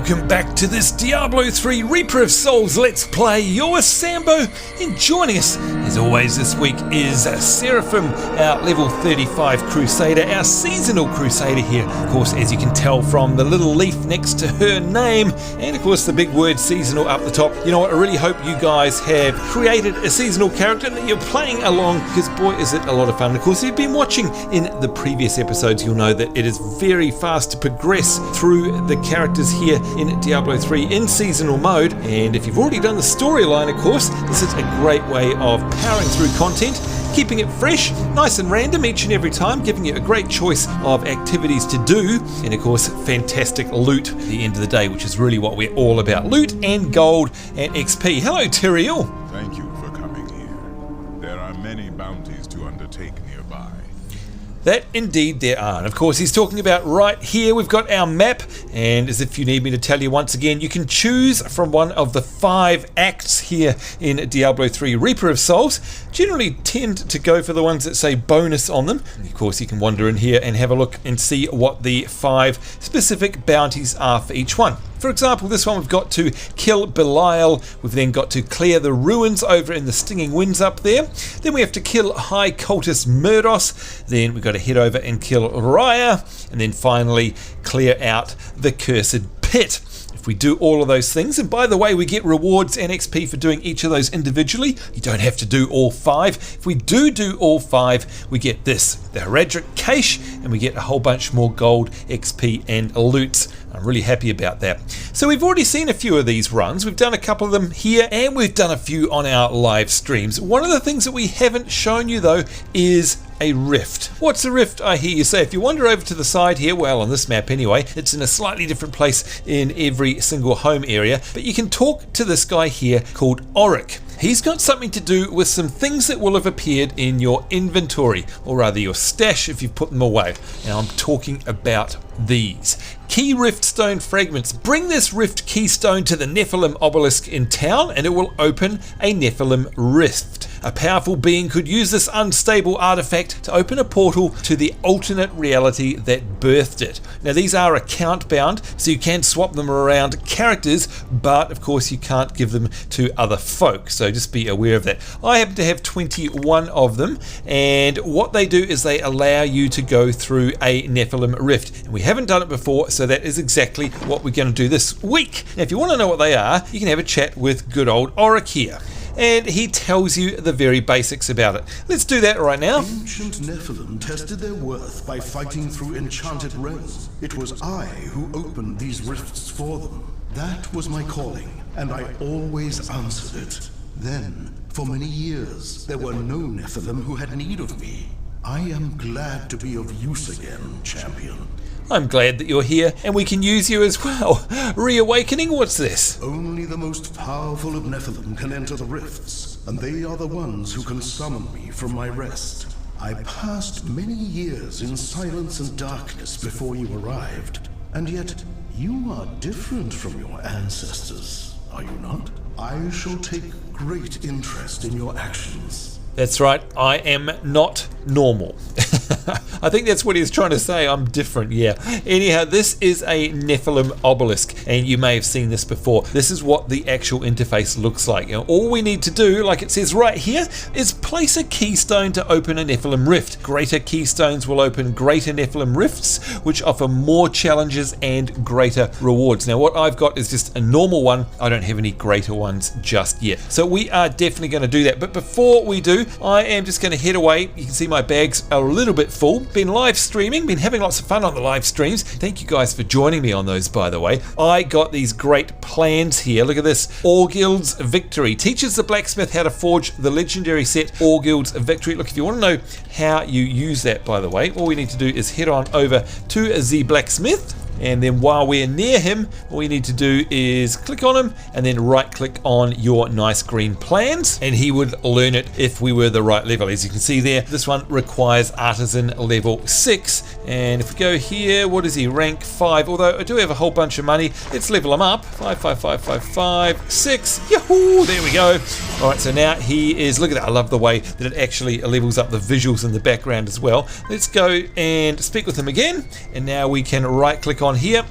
welcome back to this Diablo 3 Reaper of Souls Let's Play. You're Sambo, and joining us, as always this week, is Seraphim, our level 35 Crusader, our Seasonal Crusader here. Of course, as you can tell from the little leaf next to her name, and of course the big word seasonal up the top. You know what, I really hope you guys have created a seasonal character and that you're playing along, because boy is it a lot of fun. Of course, if you've been watching in the previous episodes, you'll know that it is very fast to progress through the characters here in Diablo 3 in seasonal mode, and if you've already done the storyline, of course, this is a great way of powering through content, keeping it fresh, nice and random each and every time, giving you a great choice of activities to do, and of course fantastic loot at the end of the day, which is really what we're all about, loot and gold and XP. Hello Tyrael. Thank you for coming here. There are many bounties to undertake nearby. That indeed there are. And of course he's talking about right here, we've got our map, and as if you need me to tell you once again, you can choose from one of the 5 acts here in Diablo 3 Reaper of Souls. Generally tend to go for the ones that say bonus on them. And of course you can wander in here and have a look and see what the 5 specific bounties are for each one. For example, this one we've got to kill Belial, we've then got to clear the ruins over in the Stinging Winds up there, then we have to kill High Cultist Murdos, then we've got to head over and kill Raya, and then finally clear out the Cursed Pit. If we do all of those things, and by the way, we get rewards and XP for doing each of those individually, you don't have to do all 5. If we do all 5, we get this, the Heredric Cache, and we get a whole bunch more gold, XP and loot. I'm really happy about that. So we've already seen a few of these runs, we've done a couple of them here, and we've done a few on our live streams. One of the things that we haven't shown you though is a rift. What's a rift, I hear you say? If you wander over to the side here, well, on this map anyway, it's in a slightly different place in every single home area, but you can talk to this guy here called Auric. He's got something to do with some things that will have appeared in your inventory, or rather your stash if you've put them away. Now I'm talking about these. Key Rift Stone Fragments. Bring this Rift Keystone to the Nephalem Obelisk in town and it will open a Nephalem Rift. A powerful being could use this unstable artifact to open a portal to the alternate reality that birthed it. Now these are account bound, so you can swap them around characters, but of course you can't give them to other folk, so just be aware of that. I happen to have 21 of them, and what they do is they allow you to go through a Nephalem Rift, and we haven't done it before, so that is exactly what we're going to do this week. Now if you want to know what they are, you can have a chat with good old Auric here, and he tells you the very basics about it. Let's do that right now. Ancient Nephilim tested their worth by fighting through enchanted realms. It was I who opened these rifts for them. That was my calling, and I always answered it. Then, for many years, there were no Nephilim who had need of me. I am glad to be of use again, champion. I'm glad that you're here, and we can use you as well. Reawakening, what's this? Only the most powerful of Nephilim can enter the rifts, and they are the ones who can summon me from my rest. I passed many years in silence and darkness before you arrived, and yet you are different from your ancestors, are you not? I shall take great interest in your actions. That's right, I am not normal. I think that's what he's trying to say, I'm different, yeah. Anyhow, this is a Nephalem Obelisk, and you may have seen this before. This is what the actual interface looks like. And all we need to do, like it says right here, is place a keystone to open a Nephalem Rift. Greater keystones will open greater Nephalem Rifts, which offer more challenges and greater rewards. Now what I've got is just a normal one. I don't have any greater ones just yet. So we are definitely going to do that. But before we do, I am just going to head away. You can see my bags are a little bit full. Been live streaming, been having lots of fun on the live streams. Thank you guys for joining me on those, by the way. I got these great plans here. Look at this. Orgild's Victory. Teaches the blacksmith how to forge the legendary set Orgild's Victory. Look, if you want to know how you use that, by the way, all we need to do is head on over to the blacksmith, and then while we're near him, all you need to do is click on him and then right click on your nice green plans, and he would learn it if we were the right level. As you can see there, this one requires artisan level 6, and if we go here, what is he, rank 5, although I do have a whole bunch of money. Let's level him up. 5, 5, 5, 5, 5, 6, yahoo, there we go. Alright, so now he is, look at that, I love the way that it actually levels up the visuals in the background as well. Let's go and speak with him again, and now we can right click on here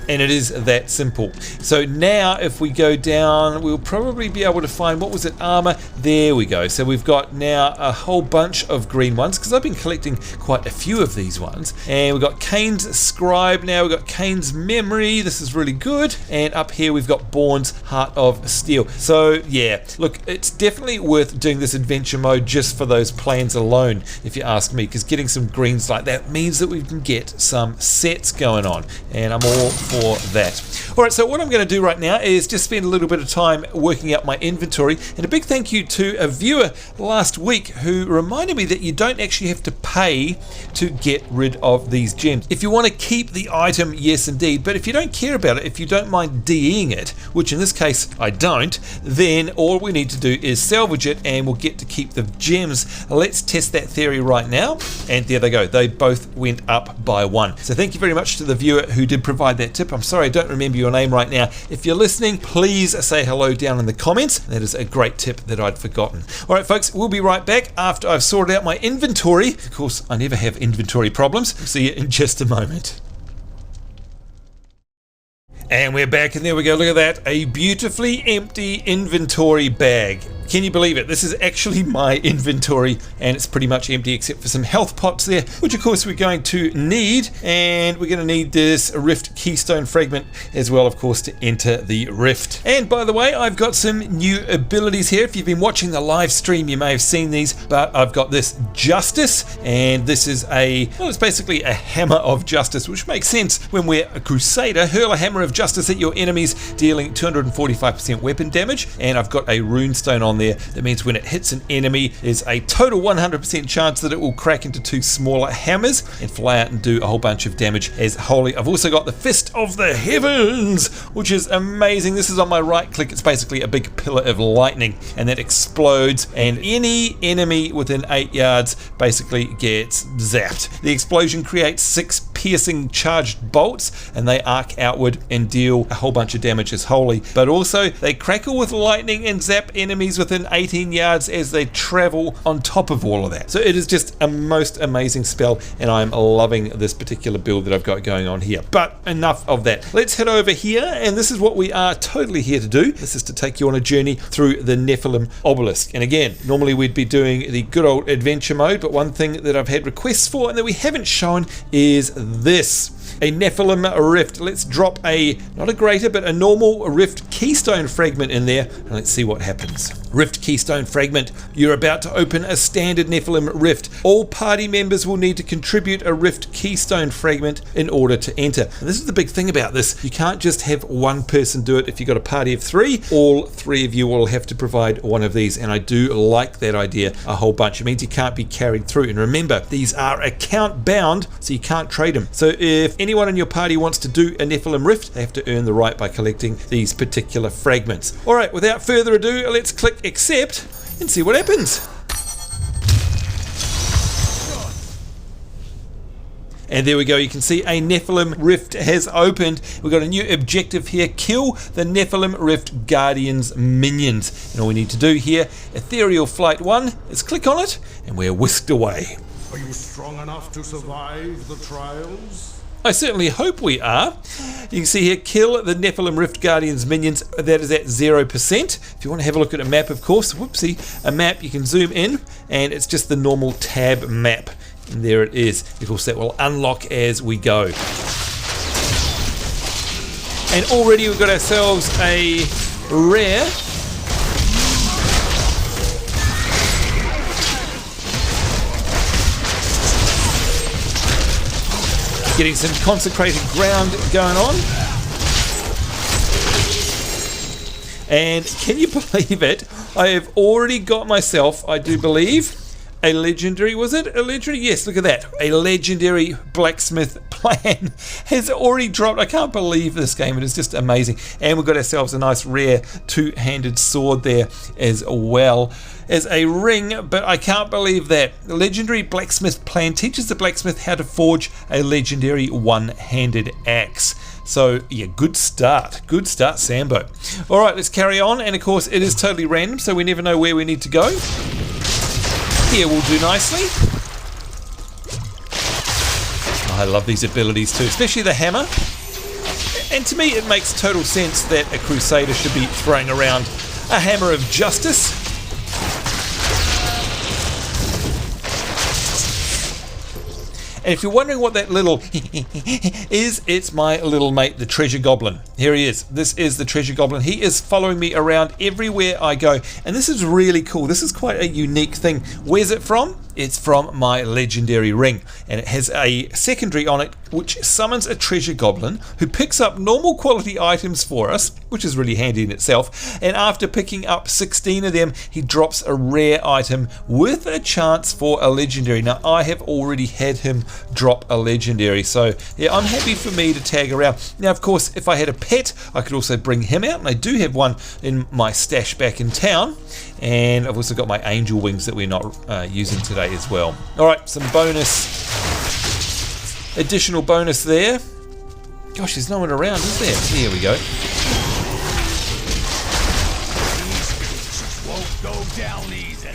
And it is that simple. So now if we go down, we'll probably be able to find, what was it, armor? There we go. So we've got now a whole bunch of green ones, because I've been collecting quite a few of these ones. And we've got Cain's Scribe now, we've got Cain's Memory, this is really good. And up here we've got Born's Heart of Steel. So yeah, look, it's definitely worth doing this adventure mode just for those plans alone, if you ask me, because getting some greens like that means that we can get some sets going on, and I'm all for that. Alright, so what I'm going to do right now is just spend a little bit of time working out my inventory, and a big thank you to a viewer last week who reminded me that you don't actually have to pay to get rid of these gems. If you want to keep the item, yes indeed, but if you don't care about it, if you don't mind DEing it, which in this case I don't, then all we need to do is salvage it and we'll get to keep the gems. Let's test that theory right now, and there they go, they both went up by 1. So thank you very much to the viewer who did provide that tip. I'm sorry I don't remember your name right now. If you're listening, please say hello down in the comments. That is a great tip that I'd forgotten. Alright folks, we'll be right back after I've sorted out my inventory. Of course, I never have inventory problems. See you in just a moment. And we're back, and there we go, look at that, a beautifully empty inventory bag. Can you believe it? This is actually my inventory, and it's pretty much empty except for some health pots there, which of course we're going to need, and we're going to need this Rift Keystone Fragment as well, of course, to enter the Rift. And by the way, I've got some new abilities here. If you've been watching the live stream, you may have seen these, but I've got this Justice, and this is it's basically a Hammer of Justice, which makes sense when we're a Crusader. Hurl a Hammer of Justice at your enemies, dealing 245% weapon damage, and I've got a runestone on there. That means when it hits an enemy, there's a total 100% chance that it will crack into 2 smaller hammers and fly out and do a whole bunch of damage as holy. I've also got the Fist of the Heavens, which is amazing. This is on my right click. It's basically a big pillar of lightning, and that explodes, and any enemy within 8 yards basically gets zapped. The explosion creates 6 piercing charged bolts, and they arc outward and deal a whole bunch of damage as holy, but also they crackle with lightning and zap enemies within 18 yards as they travel on top of all of that. So it is just a most amazing spell, and I'm loving this particular build that I've got going on here. But enough of that. Let's head over here, and this is what we are totally here to do. This is to take you on a journey through the Nephalem Obelisk. And again, normally we'd be doing the good old adventure mode, but one thing that I've had requests for and that we haven't shown is this. A Nephalem Rift. Let's drop not a greater, but a normal Rift Keystone Fragment in there, and let's see what happens. Rift Keystone Fragment. You're about to open a standard Nephalem Rift. All party members will need to contribute a Rift Keystone Fragment in order to enter. And this is the big thing about this. You can't just have one person do it. If you've got a party of 3, all 3 of you will have to provide one of these, and I do like that idea a whole bunch. It means you can't be carried through. And remember, these are account bound, so you can't trade them. So if anyone in your party wants to do a Nephalem Rift, they have to earn the right by collecting these particular fragments. Alright, without further ado, let's click accept and see what happens. And there we go, you can see a Nephalem Rift has opened. We've got a new objective here, kill the Nephalem Rift Guardian's minions. And all we need to do here, Ethereal Flight 1, is click on it, and we're whisked away. Are you strong enough to survive the trials? I certainly hope we are. You can see here, kill the Nephalem Rift Guardian's minions. That is at 0%. If you want to have a look at a map, of course, whoopsie, a map, you can zoom in, and it's just the normal tab map. And there it is. Of course, that will unlock as we go. And already we've got ourselves a rare. Getting some consecrated ground going on. And can you believe it? I have already got myself, I do believe, a legendary, was it a legendary? Yes, look at that. A legendary blacksmith plan has already dropped. I can't believe this game. It is just amazing. And we've got ourselves a nice rare 2-handed sword there as well as a ring, but I can't believe that. The legendary blacksmith plan teaches the blacksmith how to forge a legendary 1-handed axe. So yeah, good start, Sambo. Alright, let's carry on, and of course it is totally random, so we never know where we need to go. Here will do nicely. I love these abilities too, especially the hammer. And to me, it makes total sense that a Crusader should be throwing around a hammer of justice. And if you're wondering what that little is, it's my little mate, the Treasure Goblin. Here he is. This is the Treasure Goblin. He is following me around everywhere I go. And this is really cool. This is quite a unique thing. Where's it from? It's from my legendary ring, and it has a secondary on it which summons a treasure goblin who picks up normal quality items for us, which is really handy in itself, and after picking up 16 of them he drops a rare item with a chance for a legendary. Now I have already had him drop a legendary, so yeah, I'm happy for me to tag around. Now of course if I had a pet I could also bring him out, and I do have one in my stash back in town, and I've also got my angel wings that we're not using today as well. Alright, some additional bonus there. Gosh, there's no one around, is there? Here we go. Won't go down easily.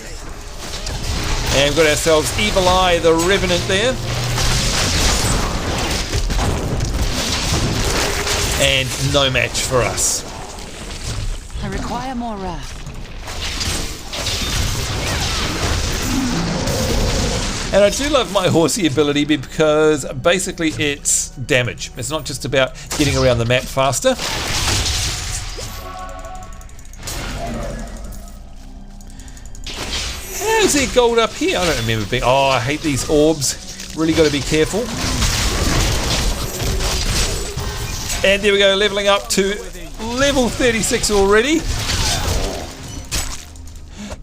And we've got ourselves Evil Eye, the Revenant there. And no match for us. I require more wrath. And I do love my horsey ability because basically it's damage. It's not just about getting around the map faster. How's there gold up here? I don't remember being... Oh, I hate these orbs. Really got to be careful. And there we go, leveling up to level 36 already.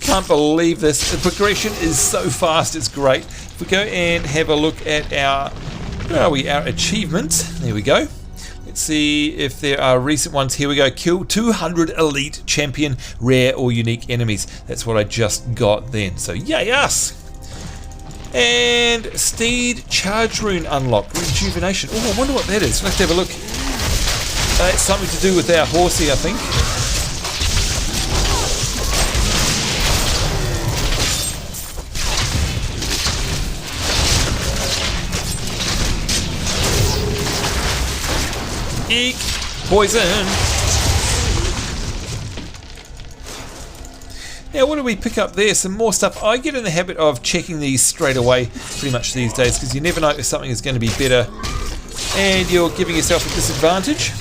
Can't believe this. The progression is so fast, it's great. If we go and have a look at our, where are we, our achievements. There we go. Let's see if there are recent ones. Here we go. Kill 200 elite champion, rare or unique enemies. That's what I just got then. So yay us. And Steed Charge Rune unlocked. Rejuvenation. Oh, I wonder what that is. Let's have a look. It's something to do with our horsey, I think. Eek! Poison! Now what do we pick up there? Some more stuff. I get in the habit of checking these straight away pretty much these days because you never know if something is going to be better and you're giving yourself a disadvantage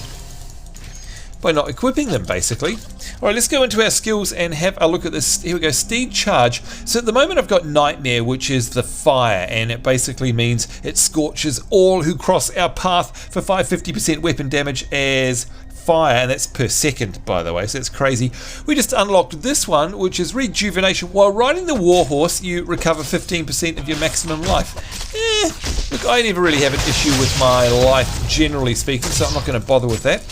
by not equipping them basically. Alright, let's go into our skills and have a look at this. Here we go, Steed Charge. So at the moment I've got Nightmare, which is the fire, and it basically means it scorches all who cross our path for 550% weapon damage as fire, and that's per second by the way, so that's crazy. We just unlocked this one, which is Rejuvenation. While riding the warhorse you recover 15% of your maximum life. Look, I never really have an issue with my life generally speaking, so I'm not going to bother with that.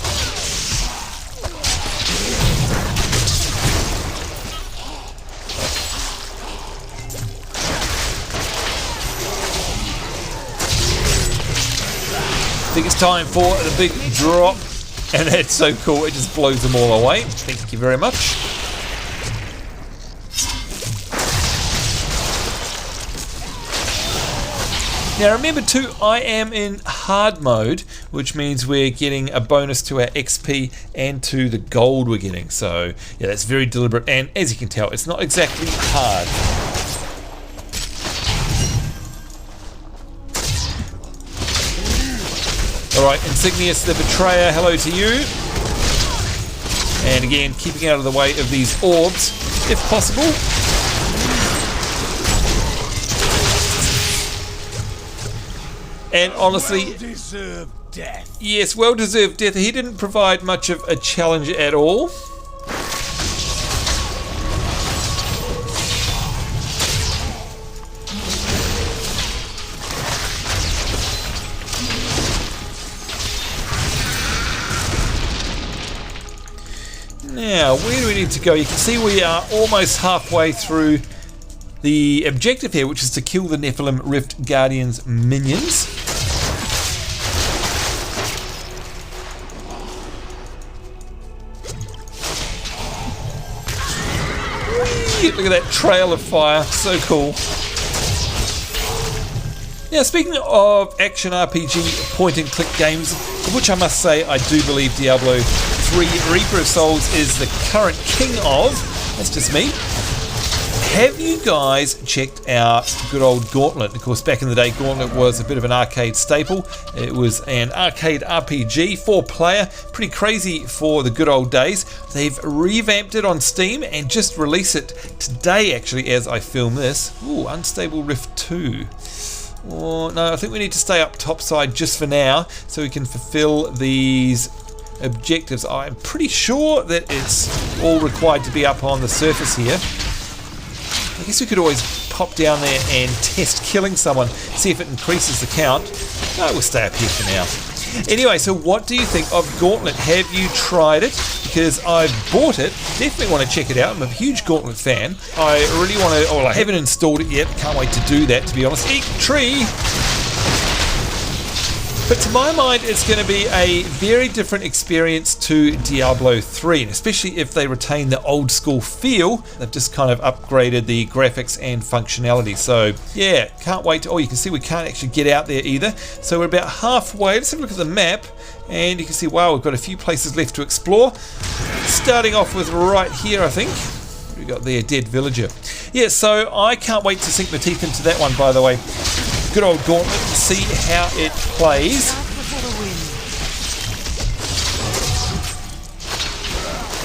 I think it's time for the big drop, and that's so cool, it just blows them all away. Thank you very much. Now remember too, I am in hard mode, which means we're getting a bonus to our XP and to the gold we're getting. So yeah, that's very deliberate, and as you can tell, it's not exactly hard. Alright, Insignius the Betrayer, hello to you. And again, keeping out of the way of these orbs, if possible. And honestly, Well-deserved death. yes, well-deserved death. He didn't provide much of a challenge at all. Now, where do we need to go? You can see we are almost halfway through the objective here, which is to kill the Nephalem Rift Guardians minions. Whee! Look at that trail of fire, so cool. Now, speaking of action RPG point-and-click games, of which I must say I do believe Diablo 3 Reaper of Souls is the current king of, that's just me. Have you guys checked out good old Gauntlet? Of course, back in the day, Gauntlet was a bit of an arcade staple. It was an arcade RPG, 4-player, pretty crazy for the good old days. They've revamped it on Steam and just released it today, actually, as I film this. Ooh, Unstable Rift 2. Oh, no, I think we need to stay up topside just for now so we can fulfill these objectives. I'm pretty sure that it's all required to be up on the surface here. I guess we could always pop down there and test killing someone, see if it increases the count. No, we'll stay up here for now. Anyway, so what do you think of Gauntlet? Have you tried it? Because I've bought it. Definitely want to check it out. I'm a huge Gauntlet fan. I really want to... Oh, I haven't installed it yet. Can't wait to do that, to be honest. Eat tree! But to my mind, it's going to be a very different experience to Diablo 3, and especially if they retain the old school feel. They've just kind of upgraded the graphics and functionality. So yeah, can't wait to... Oh, you can see we can't actually get out there either. So we're about halfway. Let's have a look at the map, and you can see, wow, we've got a few places left to explore. Starting off with right here, I think. We've got there, dead villager. Yeah, so I can't wait to sink my teeth into that one, by the way. Good old Gauntlet, see how it plays.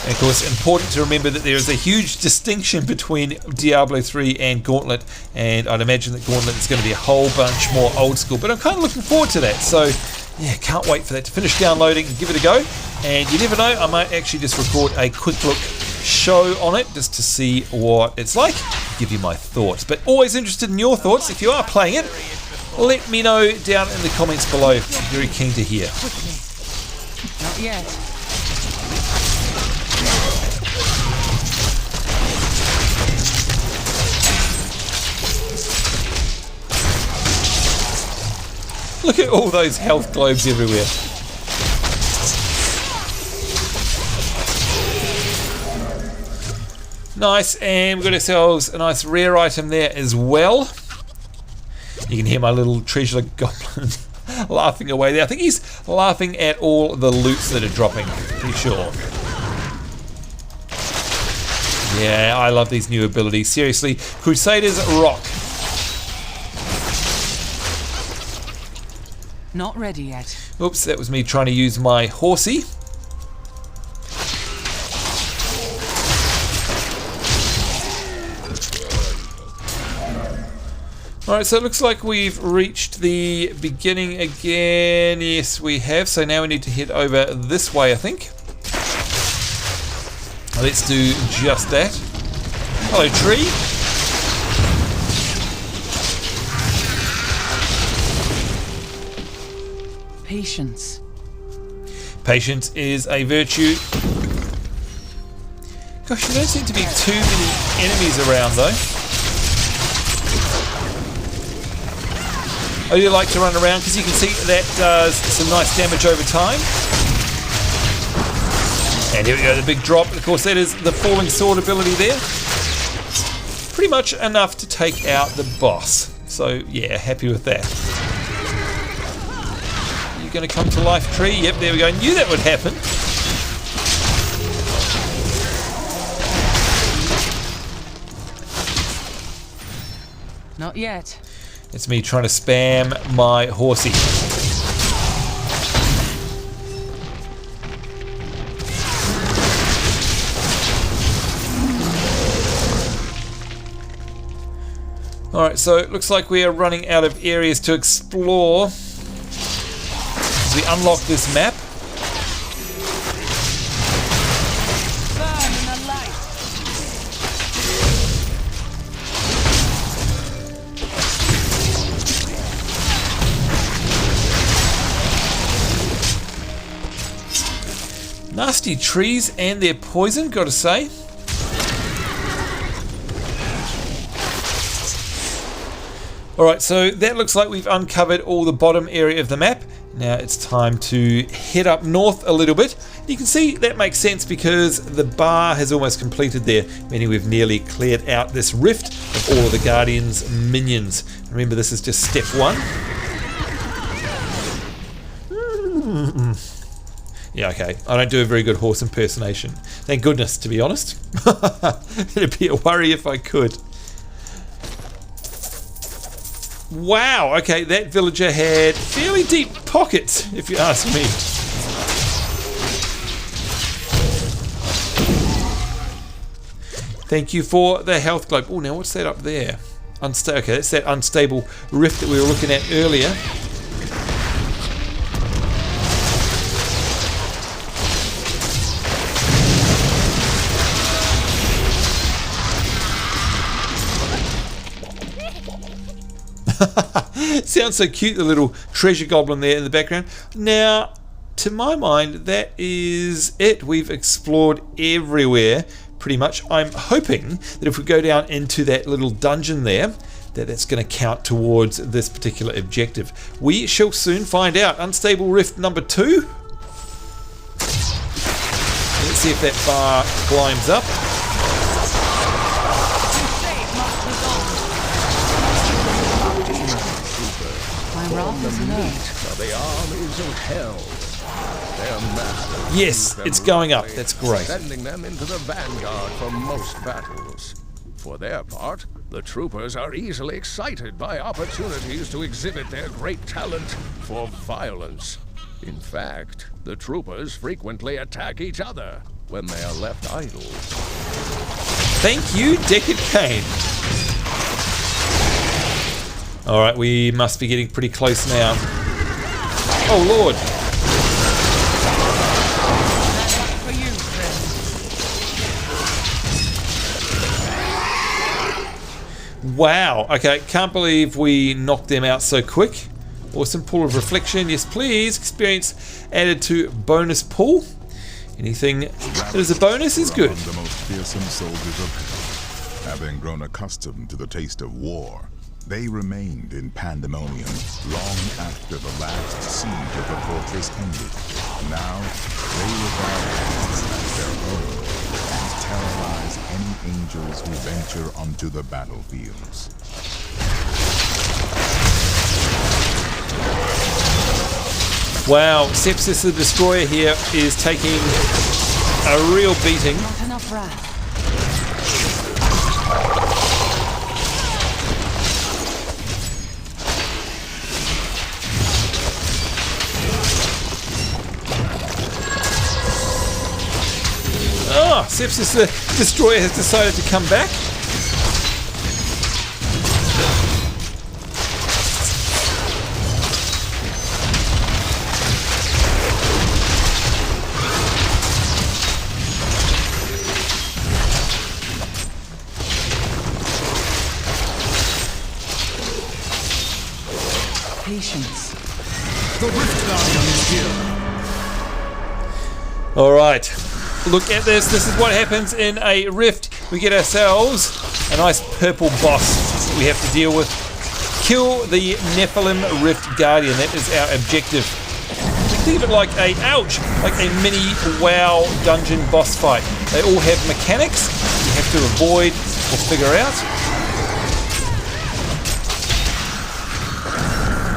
And of course, important to remember that there is a huge distinction between Diablo 3 and Gauntlet, and I'd imagine that Gauntlet is going to be a whole bunch more old school, but I'm kind of looking forward to that. So yeah, can't wait for that to finish downloading and give it a go. And you never know, I might actually just record a quick look show on it just to see what it's like, give you my thoughts. But always interested in your thoughts. If you are playing it, let me know down in the comments below. I'm very keen to hear. Not yet. Look at all those health globes everywhere. Nice, and we've got ourselves a nice rare item there as well. You can hear my little treasure goblin laughing away there. I think he's laughing at all the loots that are dropping, pretty sure. Yeah, I love these new abilities. Seriously, Crusaders rock. Not ready yet. Oops, that was me trying to use my horsey. Alright, so it looks like we've reached the beginning again. Yes, we have. So now we need to head over this way, I think. Let's do just that. Hello, tree. Patience. Patience is a virtue. Gosh, there don't seem to be too many enemies around, though. I do like to run around because you can see that does some nice damage over time. And here we go, the big drop. Of course, that is the falling sword ability there. Pretty much enough to take out the boss. So yeah, happy with that. You're going to come to life, tree? Yep, there we go. I knew that would happen. Not yet. It's me trying to spam my horsey. Alright, so it looks like we are running out of areas to explore as we unlock this map. Nasty trees and their poison, gotta say. Alright, so that looks like we've uncovered all the bottom area of the map. Now it's time to head up north a little bit. You can see that makes sense because the bar has almost completed there, meaning we've nearly cleared out this rift of all of the Guardian's minions. Remember, this is just step 1. Yeah, okay. I don't do a very good horse impersonation. Thank goodness, to be honest. It'd be a worry if I could. Wow, okay, that villager had fairly deep pockets, if you ask me. Thank you for the health globe. Oh, now what's that up there? Okay, that's that unstable rift that we were looking at earlier. Sounds so cute, the little treasure goblin there in the background. Now, to my mind, that is it. We've explored everywhere, pretty much. I'm hoping that if we go down into that little dungeon there, that's going to count towards this particular objective. We shall soon find out. Unstable rift number 2. Let's see if that bar climbs up. The armies of hell. Their masters. Yes, it's going up. That's great. Sending them into the vanguard for most battles. For their part, the troopers are easily excited by opportunities to exhibit their great talent for violence. In fact, the troopers frequently attack each other when they are left idle. Thank you, Deckard Cain. Alright, we must be getting pretty close now. Oh Lord! Wow, okay, can't believe we knocked them out so quick. Awesome. Pool of reflection, yes please. Experience added to bonus pool. Anything that is a bonus is good. The most fearsome soldiers of hell. Having grown accustomed to the taste of war, they remained in pandemonium long after the last siege of the fortress ended. Now, they regard peace as their own and terrorize any angels who venture onto the battlefields. Wow, Sepsis the Destroyer here is taking a real beating. Not enough wrath. Oh, Sepsis the Destroyer has decided to come back. Patience. The Rift Guardian is here. All right. Look at this. This is what happens in a rift. We get ourselves a nice purple boss that we have to deal with. Kill the Nephalem Rift Guardian. That is our objective. Think of it like a mini WoW dungeon boss fight. They all have mechanics you have to avoid or figure out.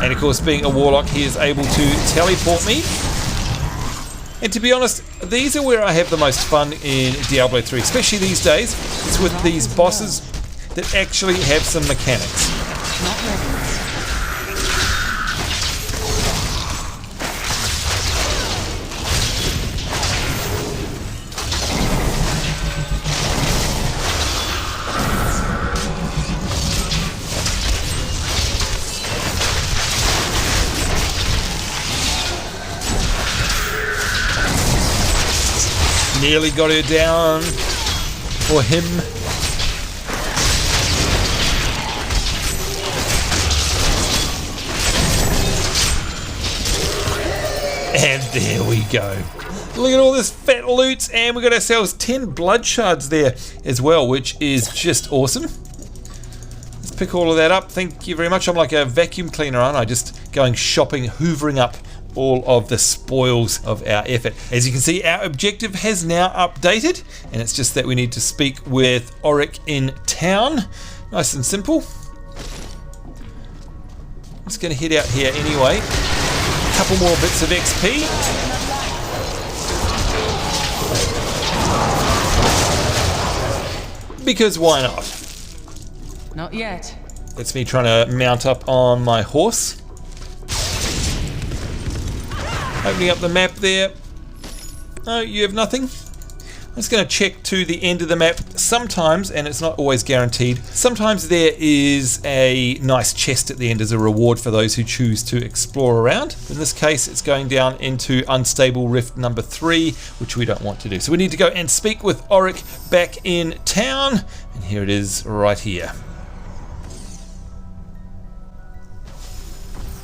And of course, being a warlock, he is able to teleport me. And to be honest, these are where I have the most fun in Diablo 3, especially these days. It's with these bosses that actually have some mechanics. Not ready. Nearly got her down for him. And there we go. Look at all this fat loot, and we got ourselves 10 blood shards there as well, which is just awesome. Let's pick all of that up. Thank you very much. I'm like a vacuum cleaner, aren't I? Just going shopping, hoovering up all of the spoils of our effort. As you can see, our objective has now updated, and it's just that we need to speak with Auric in town. Nice and simple. I'm just going to head out here anyway. A couple more bits of XP. Because why not? Not yet. That's me trying to mount up on my horse. Opening up the map there. Oh, you have nothing? I'm just going to check to the end of the map. Sometimes, and it's not always guaranteed, sometimes there is a nice chest at the end as a reward for those who choose to explore around. In this case, it's going down into Unstable Rift number 3, which we don't want to do. So we need to go and speak with Auric back in town. And here it is right here.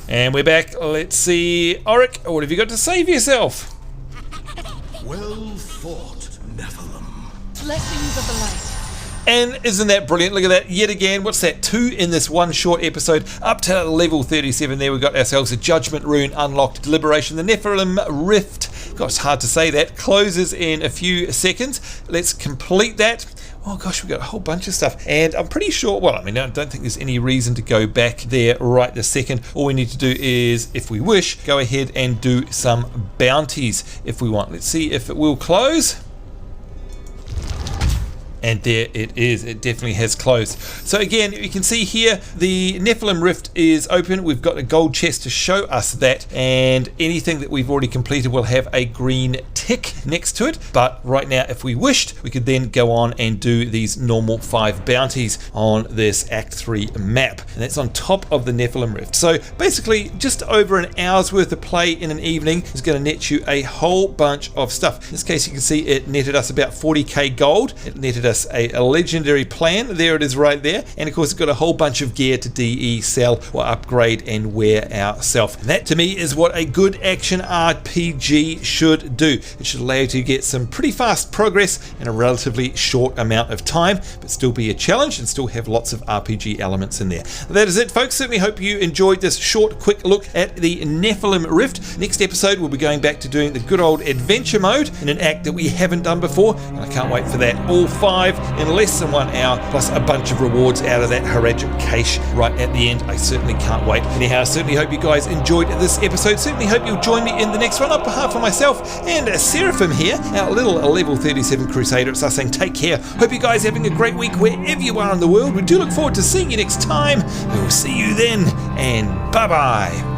And we're back. Let's see. Auric, what have you got to say for yourself? Well fought, Nephalem. Blessings of the light. And isn't that brilliant? Look at that. Yet again, what's that? 2 in this one short episode. Up to level 37 there, we've got ourselves a Judgment Rune unlocked. Deliberation. The Nephalem Rift. Gosh, hard to say that. Closes in a few seconds. Let's complete that. Oh gosh, we've got a whole bunch of stuff, and I'm pretty sure, well, I mean, I don't think there's any reason to go back there right this second. All we need to do is, if we wish, go ahead and do some bounties if we want. Let's see if it will close. And there it is. It definitely has closed. So again, you can see here the Nephalem Rift is open. We've got a gold chest to show us that, and anything that we've already completed will have a green tick next to it. But right now, if we wished, we could then go on and do these normal 5 bounties on this Act 3 map, and that's on top of the Nephalem Rift. So basically, just over an hour's worth of play in an evening is going to net you a whole bunch of stuff. In this case, you can see it netted us about 40k gold. It netted us a legendary plan. There it is right there. And of course, it's got a whole bunch of gear to DE, sell, or upgrade and wear ourselves. And that to me is what a good action RPG should do. It should allow you to get some pretty fast progress in a relatively short amount of time, but still be a challenge and still have lots of RPG elements in there. That is it, folks. Certainly hope you enjoyed this short, quick look at the Nephalem Rift. Next episode, we'll be going back to doing the good old adventure mode in an act that we haven't done before, and I can't wait for that. All 5 in less than 1 hour, plus a bunch of rewards out of that Harajic cache right at the end. I certainly can't wait. Anyhow, I certainly hope you guys enjoyed this episode. Certainly hope you'll join me in the next one. On behalf of myself and Seraphim here, our little level 37 Crusader, it's us saying take care. Hope you guys are having a great week wherever you are in the world. We do look forward to seeing you next time. We will see you then, and bye-bye.